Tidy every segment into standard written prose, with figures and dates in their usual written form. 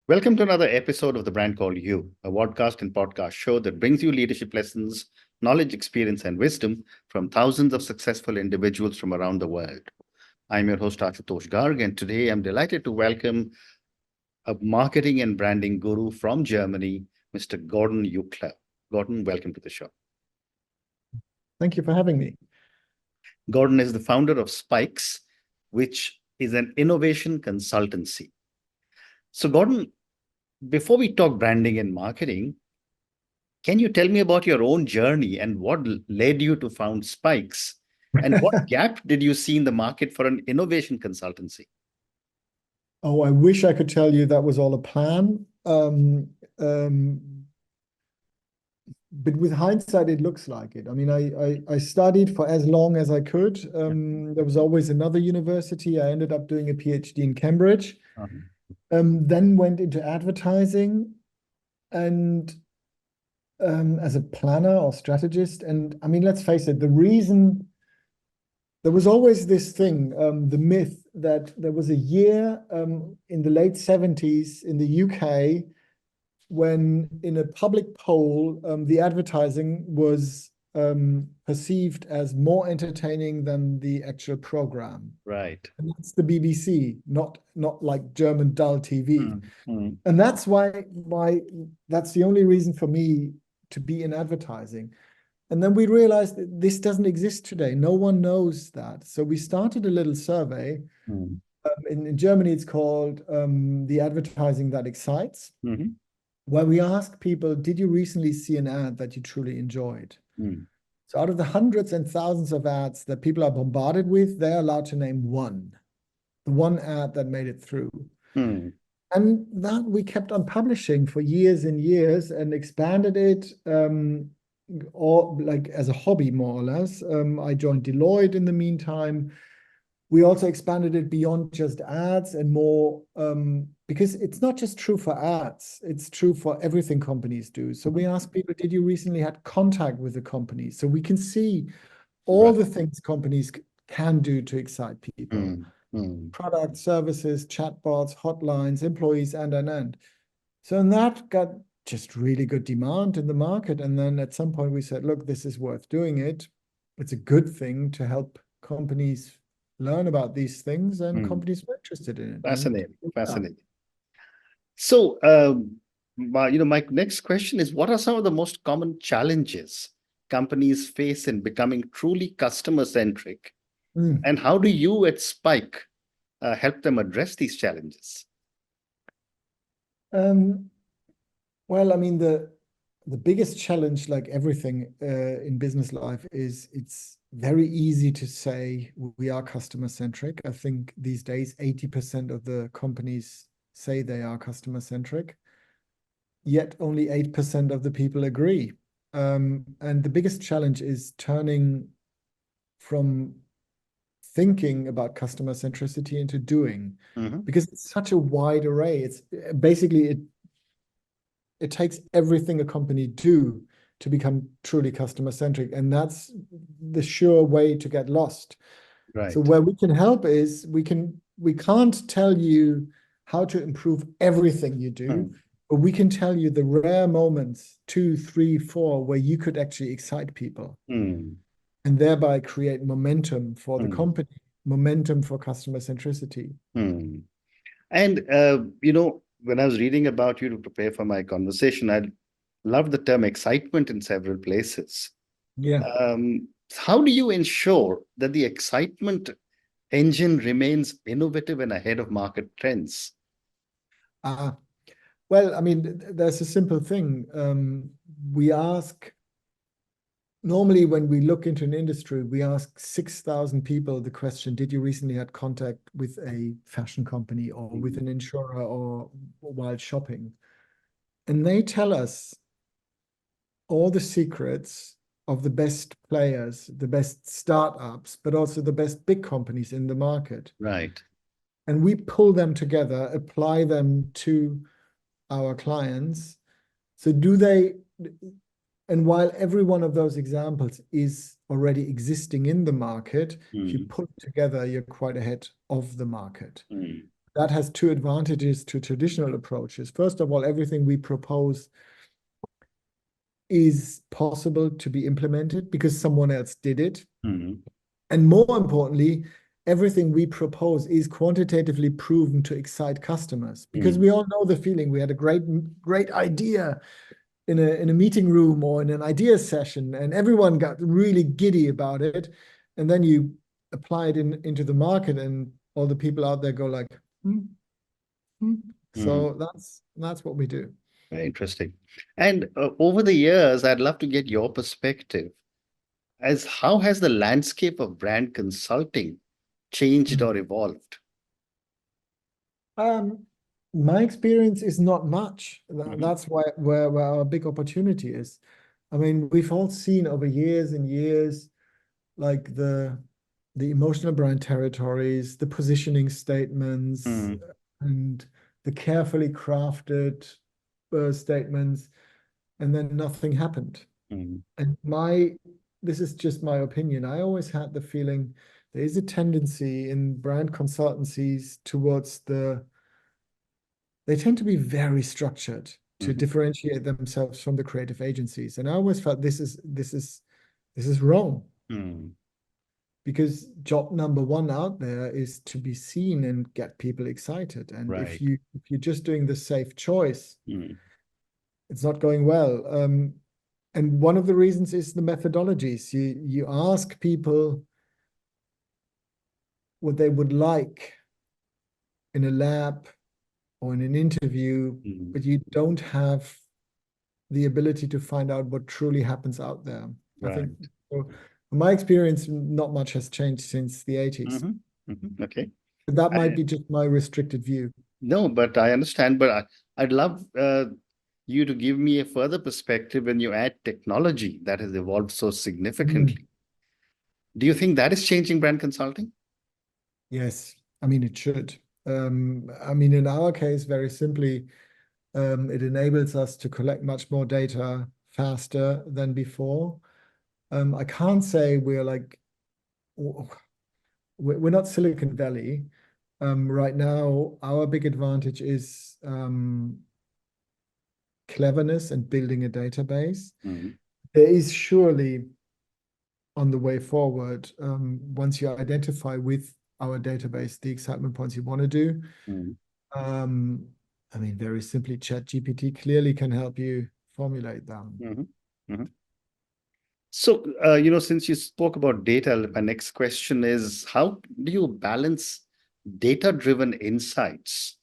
Welcome to another episode of The Brand Called You, a podcast and podcast show that brings you leadership lessons, knowledge, experience, and wisdom from thousands of successful individuals from around the world. I'm your host, Ashutosh Garg, and today I'm delighted to welcome a marketing and branding guru from Germany, Mr. Gordon Euchler. Gordon, welcome to the show. Thank you for having me. Gordon is the founder of Spikes, which is an innovation consultancy. So, Gordon, before we talk branding and marketing, can you tell me about your own journey and what led you to found Spikes? And what gap did you see in the market for an innovation consultancy? Oh, I wish I could tell you that was all a plan. But with hindsight, it looks like it. I mean, I studied for as long as I could. There was always another university. I ended up doing a PhD in Cambridge. Then went into advertising and as a planner or strategist. And I mean, let's face it, there was always this thing, the myth that there was a year in the late 70s in the UK when in a public poll, the advertising was perceived as more entertaining than the actual program. Right. And that's the BBC, not like German dull TV. And that's why that's the only reason for me to be in advertising. And then we realized that this doesn't exist today. No one knows that. So we started a little survey. In Germany, it's called The Advertising That Excites, where we ask people, did you recently see an ad that you truly enjoyed? So out of the hundreds and thousands of ads that people are bombarded with, they're allowed to name the one ad that made it through. And that we kept on publishing for years and years and expanded it, or like as a hobby, more or less. I joined Deloitte in the meantime. We also expanded it beyond just ads and more, because it's not just true for ads, it's true for everything companies do. So we ask people, did you recently had contact with the company? So we can see all the things companies can do to excite people. Product, services, chatbots, hotlines, employees, and. So and that got just really good demand in the market. And then at some point we said, look, this is worth doing it. It's a good thing to help companies learn about these things, and companies were interested in it. Fascinating. So, my next question is, what are some of the most common challenges companies face in becoming truly customer-centric? And how do you at Spike help them address these challenges? Well, I mean, the biggest challenge, like everything in business life, is it's very easy to say we are customer-centric. I think these days, 80% of the companies say they are customer-centric, yet only 8% of the people agree. And the biggest challenge is turning from thinking about customer centricity into doing, because it's such a wide array. It's basically it takes everything a company do to become truly customer centric, and that's the sure way to get lost. Right. So where we can help is we can't tell you how to improve everything you do, but we can tell you the rare moments, 2, 3, 4, where you could actually excite people. And thereby create momentum for the company, momentum for customer centricity. And, when I was reading about you to prepare for my conversation, I love the term excitement in several places. Yeah. How do you ensure that the excitement engine remains innovative and ahead of market trends? Well, I mean, there's a simple thing. We ask, normally when we look into an industry, we ask 6,000 people the question, did you recently had contact with a fashion company or with an insurer or while shopping? And they tell us all the secrets of the best players, the best startups, but also the best big companies in the market. Right. And we pull them together, apply them to our clients. So and while every one of those examples is already existing in the market, if you pull it together, you're quite ahead of the market. that has two advantages to traditional approaches. First of all, everything we propose is possible to be implemented because someone else did it. And more importantly, everything we propose is quantitatively proven to excite customers, because we all know the feeling. We had a great idea in a meeting room or in an idea session, and everyone got really giddy about it. And then you apply it into the market, and all the people out there go like, So that's what we do. Very interesting. And over the years, I'd love to get your perspective as how has the landscape of brand consulting changed or evolved? My experience is not much. That's where our big opportunity is. I mean, we've all seen over years and years, like the emotional brand territories, the positioning statements, and the carefully crafted statements, and then nothing happened. And this is just my opinion. I always had the feeling there is a tendency in brand consultancies towards they tend to be very structured to differentiate themselves from the creative agencies. And I always felt this is wrong. Because job number one out there is to be seen and get people excited. And if you're just doing the safe choice, it's not going well. And one of the reasons is the methodologies. You ask people what they would like in a lab or in an interview, but you don't have the ability to find out what truly happens out there. I think, so from my experience, not much has changed since the 80s. Okay. But that might be just my restricted view. No, but I understand. But I'd love you to give me a further perspective when you add technology that has evolved so significantly. Do you think that is changing brand consulting? Yes. I mean, it should. I mean, in our case, very simply, it enables us to collect much more data faster than before. I can't say we're not Silicon Valley. Right now, our big advantage is cleverness and building a database. There is surely on the way forward, once you identify with our database the excitement points you want to do. I mean, very simply, ChatGPT clearly can help you formulate them. So, since you spoke about data, my next question is, how do you balance data-driven insights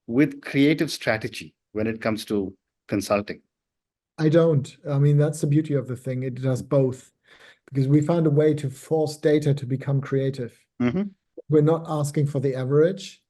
with creative strategy when it comes to consulting? I don't. I mean, that's the beauty of the thing. It does both, because we found a way to force data to become creative. We're not asking for the average.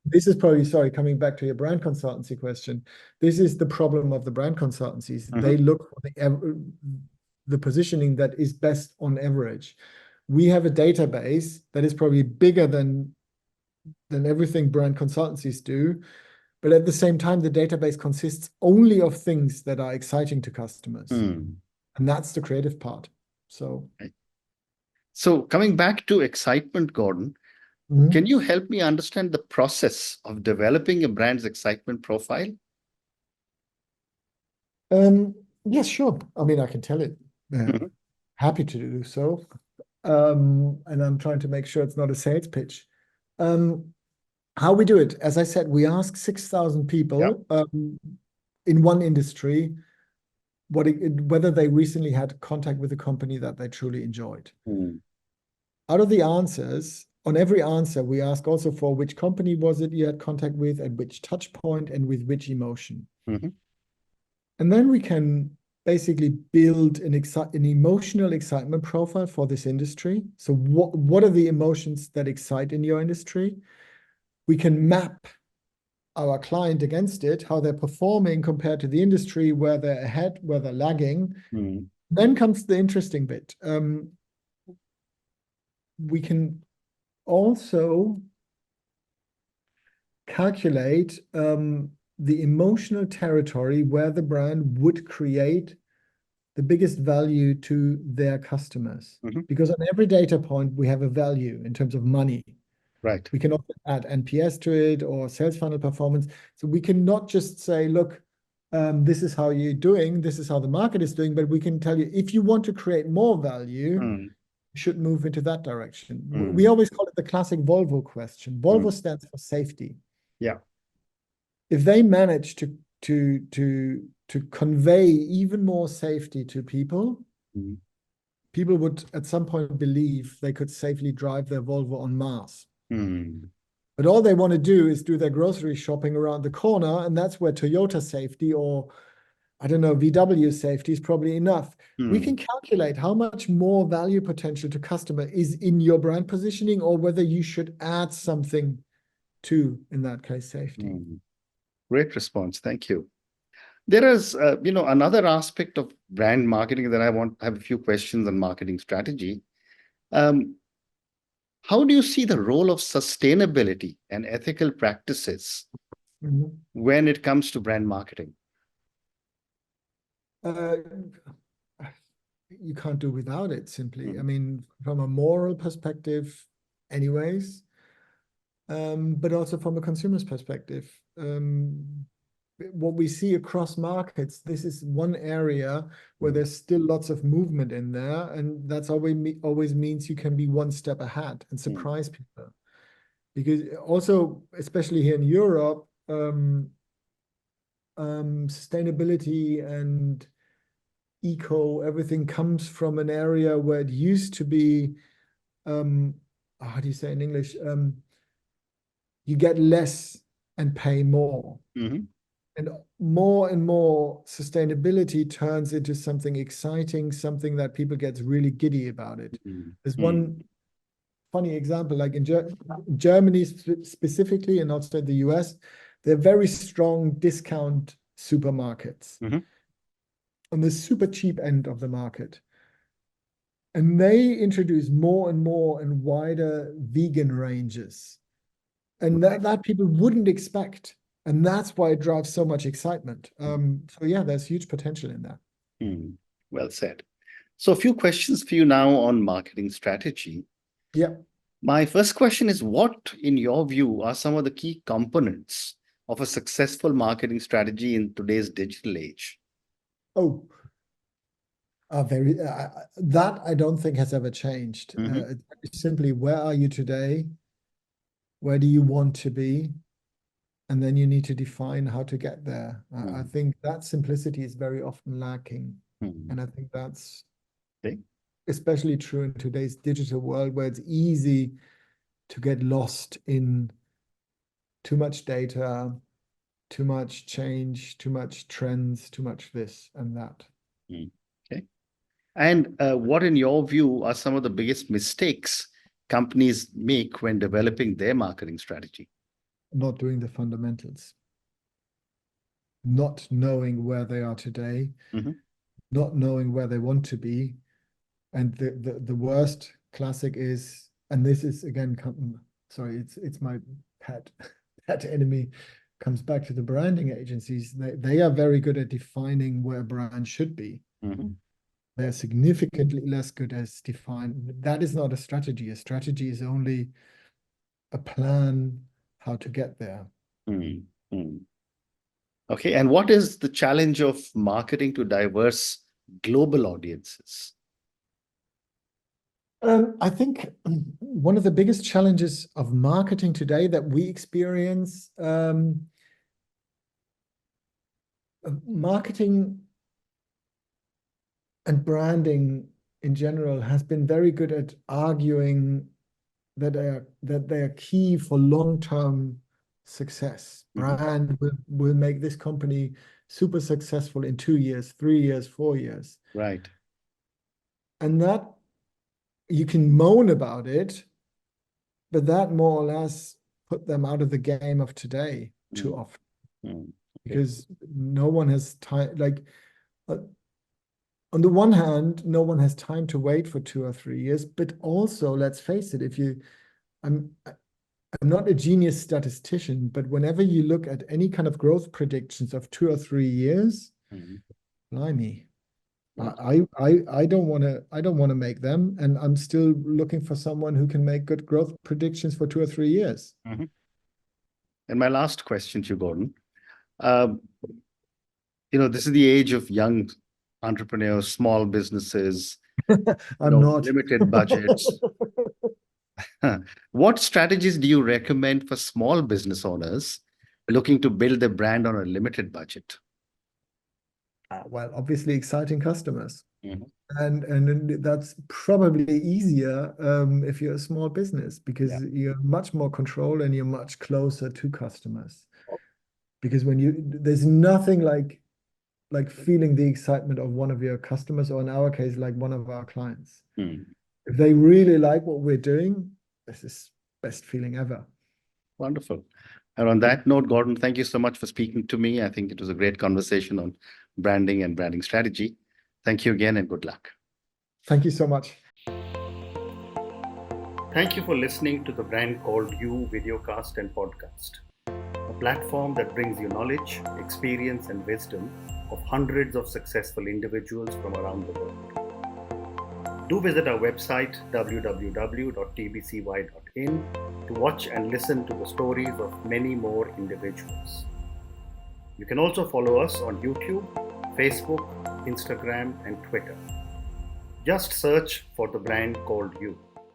This is probably, sorry, coming back to your brand consultancy question. This is the problem of the brand consultancies. They look for the positioning that is best on average. We have a database that is probably bigger than everything brand consultancies do. But at the same time, the database consists only of things that are exciting to customers. And that's the creative part. So coming back to excitement, Gordon, can you help me understand the process of developing a brand's excitement profile? Yes, sure. I mean, I can tell it. Happy to do so. And I'm trying to make sure it's not a sales pitch. How we do it, as I said, we ask 6,000 people in one industry whether they recently had contact with a company that they truly enjoyed. Out of the answers, on every answer, we ask also for which company was it you had contact with, at which touch point, and with which emotion. And then we can basically build an emotional excitement profile for this industry. So what are the emotions that excite in your industry? We can map our client against it, how they're performing compared to the industry, where they're ahead, where they're lagging. Then comes the interesting bit. We can also calculate the emotional territory where the brand would create the biggest value to their customers. Because on every data point, we have a value in terms of money. Right. We can also add NPS to it or sales funnel performance. So we can not just say, look, this is how you're doing, this is how the market is doing, but we can tell you, if you want to create more value, you should move into that direction. We always call it the classic Volvo question. Volvo stands for safety. Yeah. If they manage to convey even more safety to people, people would at some point believe they could safely drive their Volvo on Mars. But all they want to do is do their grocery shopping around the corner, and that's where Toyota safety or, I don't know, VW safety is probably enough. We can calculate how much more value potential to customer is in your brand positioning, or whether you should add something to, in that case, safety. Great response. Thank you. There is, another aspect of brand marketing that I have a few questions on marketing strategy. How do you see the role of sustainability and ethical practices when it comes to brand marketing? You can't do without it, simply. I mean, from a moral perspective, anyways, but also from a consumer's perspective. What we see across markets, this is one area where there's still lots of movement in there, and that's always means you can be one step ahead and surprise people. Because also, especially here in Europe, sustainability and everything comes from an area where it used to be, how do you say in English? You get less and pay more. And more sustainability turns into something exciting, something that people get really giddy about it. There's one funny example, like in Germany specifically, and also in the US, they're very strong discount supermarkets on the super cheap end of the market. And they introduce more and more and wider vegan ranges. And that people wouldn't expect. And that's why it drives so much excitement. So yeah, there's huge potential in that. Well said. So a few questions for you now on marketing strategy. Yeah. My first question is, what, in your view, are some of the key components of a successful marketing strategy in today's digital age? That I don't think has ever changed. It's simply, where are you today? Where do you want to be? And then you need to define how to get there. I think that simplicity is very often lacking. And I think that's especially true in today's digital world, where it's easy to get lost in too much data, too much change, too much trends, too much this and that. Okay. And what, in your view, are some of the biggest mistakes companies make when developing their marketing strategy? Not doing the fundamentals, not knowing where they are today, not knowing where they want to be. And the worst classic is, and this is again, sorry, it's my pet enemy, comes back to the branding agencies. They are very good at defining where a brand should be. They're significantly less good as define. That is not a strategy. A strategy is only a plan how to get there. Okay, and what is the challenge of marketing to diverse global audiences? I think one of the biggest challenges of marketing today that we experience, marketing and branding in general has been very good at arguing that they are key for long-term success. Brand will make this company super successful in 2 years, 3 years, 4 years. Right. And that you can moan about it, but that more or less put them out of the game of today too often. Because no one has time, like, on the one hand, no one has time to wait for 2 or 3 years, but also, let's face it, I'm not a genius statistician, but whenever you look at any kind of growth predictions of 2 or 3 years, blimey, I don't want to make them, and I'm still looking for someone who can make good growth predictions for 2 or 3 years. Mm-hmm. And my last question to you, Gordon. This is the age of young entrepreneurs, small businesses, I'm not. limited budgets. What strategies do you recommend for small business owners looking to build their brand on a limited budget? Well, obviously exciting customers. Mm-hmm. And that's probably easier if you're a small business, because you're much more control and you're much closer to customers. Because there's nothing like feeling the excitement of one of your customers, or in our case, like one of our clients. If they really like what we're doing, this is best feeling ever. Wonderful. And on that note, Gordon, thank you so much for speaking to me. I think it was a great conversation on branding and branding strategy. Thank you again and good luck. Thank you so much. Thank you for listening to the Brand Called You videocast and podcast, a platform that brings you knowledge, experience, and wisdom of hundreds of successful individuals from around the world. Do visit our website www.tbcy.in to watch and listen to the stories of many more individuals. You can also follow us on YouTube, Facebook, Instagram, and Twitter. Just search for the Brand Called You.